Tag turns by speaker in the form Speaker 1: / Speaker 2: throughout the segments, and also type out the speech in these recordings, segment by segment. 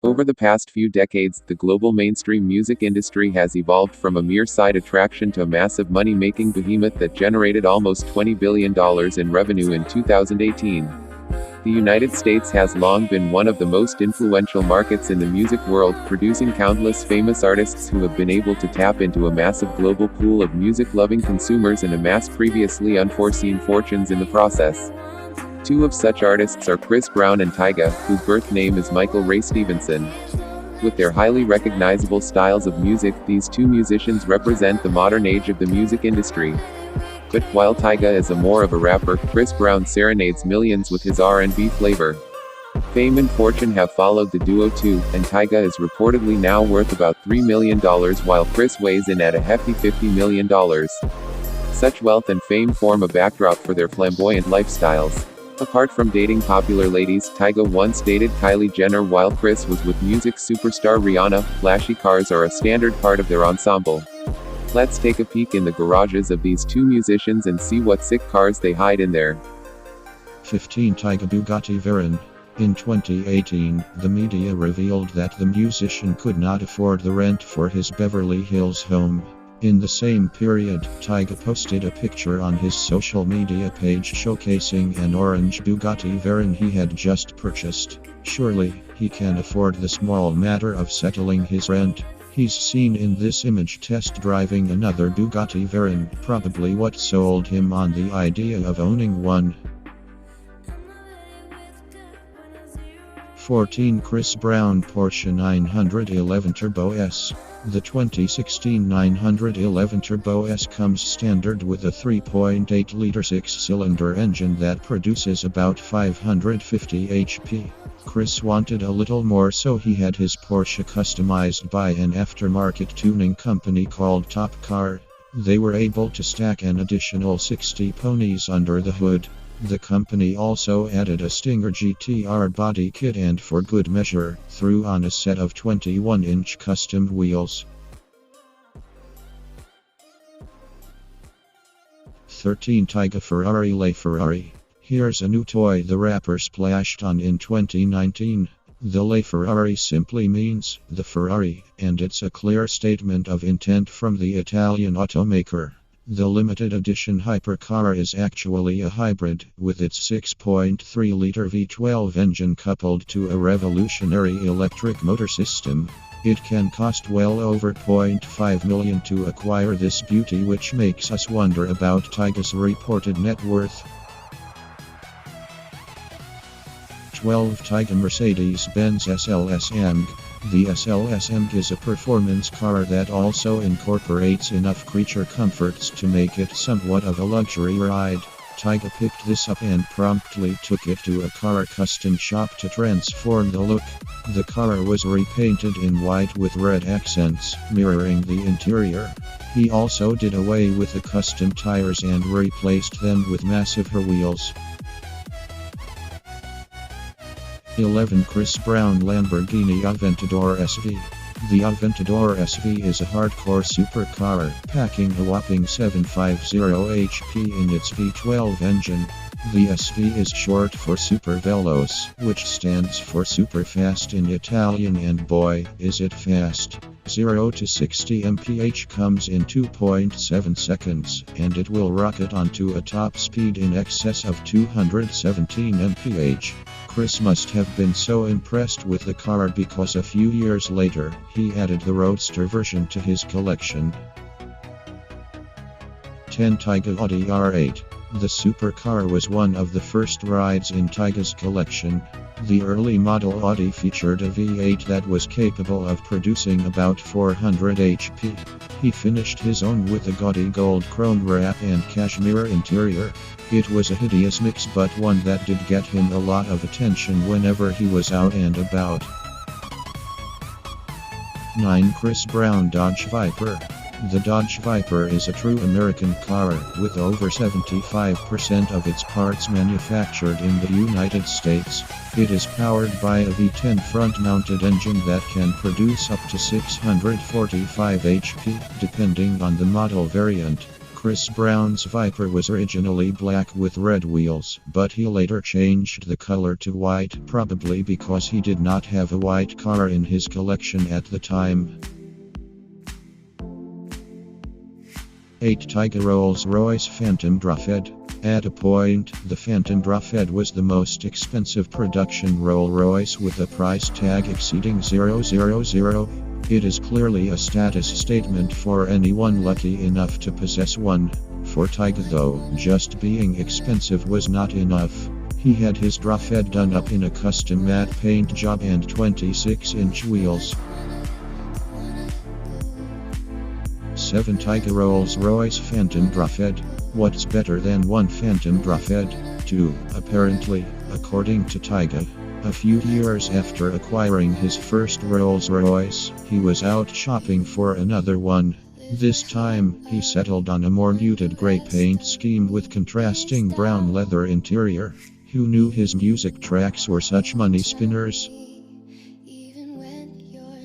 Speaker 1: Over the past few decades, the global mainstream music industry has evolved from a mere side attraction to a massive money-making behemoth that generated almost $20 billion in revenue in 2018. The United States has long been one of the most influential markets in the music world, producing countless famous artists who have been able to tap into a massive global pool of music-loving consumers and amass previously unforeseen fortunes in the process. Two of such artists are Chris Brown and Tyga, whose birth name is Michael Ray Stevenson. With their highly recognizable styles of music, these two musicians represent the modern age of the music industry. But while Tyga is more of a rapper, Chris Brown serenades millions with his R&B flavor. Fame and fortune have followed the duo too, and Tyga is reportedly now worth about $3 million while Chris weighs in at a hefty $50 million. Such wealth and fame form a backdrop for their flamboyant lifestyles. Apart from dating popular ladies, Tyga once dated Kylie Jenner while Chris was with music superstar Rihanna. Flashy cars are a standard part of their ensemble. Let's take a peek in the garages of these two musicians and see what sick cars they hide in there.
Speaker 2: 15 Tyga Bugatti Veyron. In 2018, the media revealed that the musician could not afford the rent for his Beverly Hills home. In the same period, Tyga posted a picture on his social media page showcasing an orange Bugatti Veyron he had just purchased. Surely, he can afford the small matter of settling his rent. He's seen in this image test driving another Bugatti Veyron, probably what sold him on the idea of owning one. 14 Chris Brown Porsche 911 Turbo S. The 2016 911 Turbo S comes standard with a 3.8-liter six-cylinder engine that produces about 550 HP. Chris wanted a little more, so he had his Porsche customized by an aftermarket tuning company called Top Car. They were able to stack an additional 60 ponies under the hood. The company also added a Stinger GTR body kit and, for good measure, threw on a set of 21-inch custom wheels. 13 Tyga Ferrari LaFerrari. Here's a new toy the rapper splashed on in 2019. The LaFerrari simply means the Ferrari, and it's a clear statement of intent from the Italian automaker. The limited edition hypercar is actually a hybrid, with its 6.3-liter V12 engine coupled to a revolutionary electric motor system. It can cost well over $0.5 million to acquire this beauty, which makes us wonder about Tyga's reported net worth. 12 Tyga Mercedes-Benz SLS AMG. The SLS AMG is a performance car that also incorporates enough creature comforts to make it somewhat of a luxury ride. Tyga picked this up and promptly took it to a car custom shop to transform the look. The car was repainted in white with red accents, mirroring the interior. He also did away with the custom tires and replaced them with massive rear wheels. 11 Chris Brown Lamborghini Aventador SV. The Aventador SV is a hardcore supercar, packing a whopping 750 HP in its V12 engine. The SV is short for Super Veloce, which stands for super fast in Italian, and boy, is it fast. 0 to 60 mph comes in 2.7 seconds, and it will rocket onto a top speed in excess of 217 mph. Chris must have been so impressed with the car because a few years later, he added the roadster version to his collection. 10 Tyga Audi R8. The supercar was one of the first rides in Tyga's collection. The early model Audi featured a V8 that was capable of producing about 400 HP. He finished his own with a gaudy gold chrome wrap and cashmere interior. It was a hideous mix, but one that did get him a lot of attention whenever he was out and about. 9 Chris Brown Dodge Viper. The Dodge Viper is a true American car, with over 75% of its parts manufactured in the United States. It is powered by a V10 front-mounted engine that can produce up to 645 HP, depending on the model variant. Chris Brown's Viper was originally black with red wheels, but he later changed the color to white, probably because he did not have a white car in his collection at the time. 8 Tyga Rolls-Royce Phantom Drophead. At a point, the Phantom Drophead was the most expensive production Rolls-Royce with a price tag exceeding $000. It is clearly a status statement for anyone lucky enough to possess one. For Tyga though, just being expensive was not enough. He had his Drophead done up in a custom matte paint job and 26-inch wheels. 7 Tyga Rolls-Royce Phantom Drophead. What's better than one Phantom Drophead? 2. Apparently, according to Tyga, a few years after acquiring his first Rolls-Royce, he was out shopping for another one. This time, he settled on a more muted gray paint scheme with contrasting brown leather interior. Who knew his music tracks were such money spinners?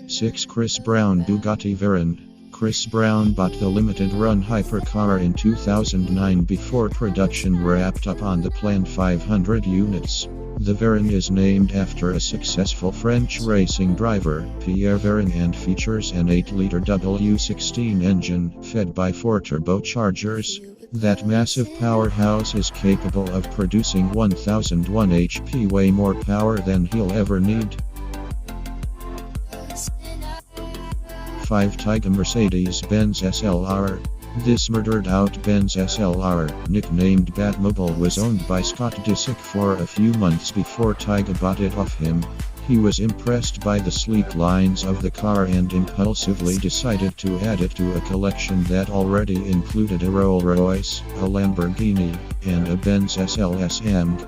Speaker 2: 6 Chris Brown Bugatti Veyron. Chris Brown bought the limited-run hypercar in 2009 before production wrapped up on the planned 500 units. The Veyron is named after a successful French racing driver, Pierre Veyron, and features an 8-liter W16 engine, fed by 4 turbochargers. That massive powerhouse is capable of producing 1001 HP, way more power than he'll ever need. 5 Tyga Mercedes-Benz SLR. This murdered-out Benz SLR, nicknamed Batmobile, was owned by Scott Disick for a few months before Tyga bought it off him. He was impressed by the sleek lines of the car and impulsively decided to add it to a collection that already included a Rolls-Royce, a Lamborghini, and a Benz SLS AMG.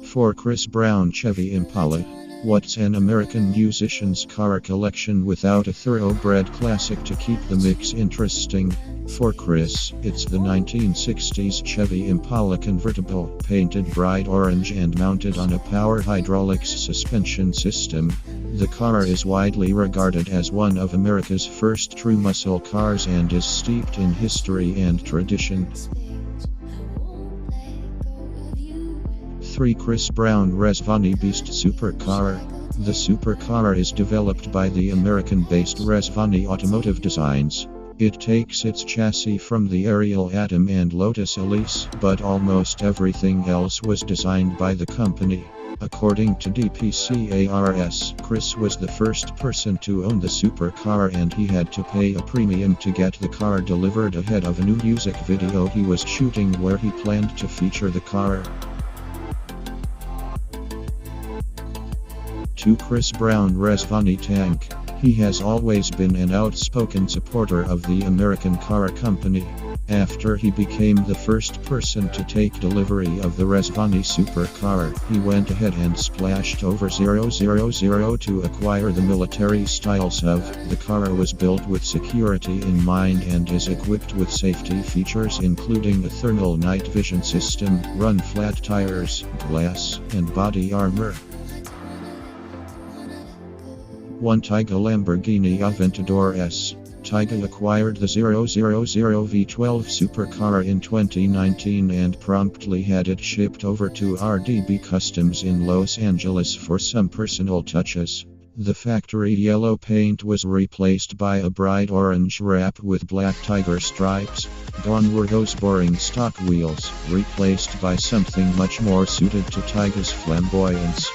Speaker 2: 4 Chris Brown Chevy Impala. What's an American musician's car collection without a thoroughbred classic to keep the mix interesting? For Chris, it's the 1960s Chevy Impala convertible, painted bright orange and mounted on a power hydraulics suspension system. The car is widely regarded as one of America's first true muscle cars and is steeped in history and tradition. 3 Chris Brown Resvani Beast Supercar. The Supercar is developed by the American-based Resvani Automotive Designs. It takes its chassis from the Ariel Atom and Lotus Elise, but almost everything else was designed by the company. According to DPCARS, Chris was the first person to own the supercar and he had to pay a premium to get the car delivered ahead of a new music video he was shooting where he planned to feature the car. 2 Chris Brown Resvani Tank. He has always been an outspoken supporter of the American car company. After he became the first person to take delivery of the Resvani supercar, he went ahead and splashed over $000 to acquire the military-style SUV. The car was built with security in mind and is equipped with safety features including a thermal night vision system, run-flat tires, glass, and body armor. 1 Tyga Lamborghini Aventador S. Tyga acquired the 000 V12 supercar in 2019 and promptly had it shipped over to RDB Customs in Los Angeles for some personal touches. The factory yellow paint was replaced by a bright orange wrap with black tiger stripes. Gone were those boring stock wheels, replaced by something much more suited to Tyga's flamboyance.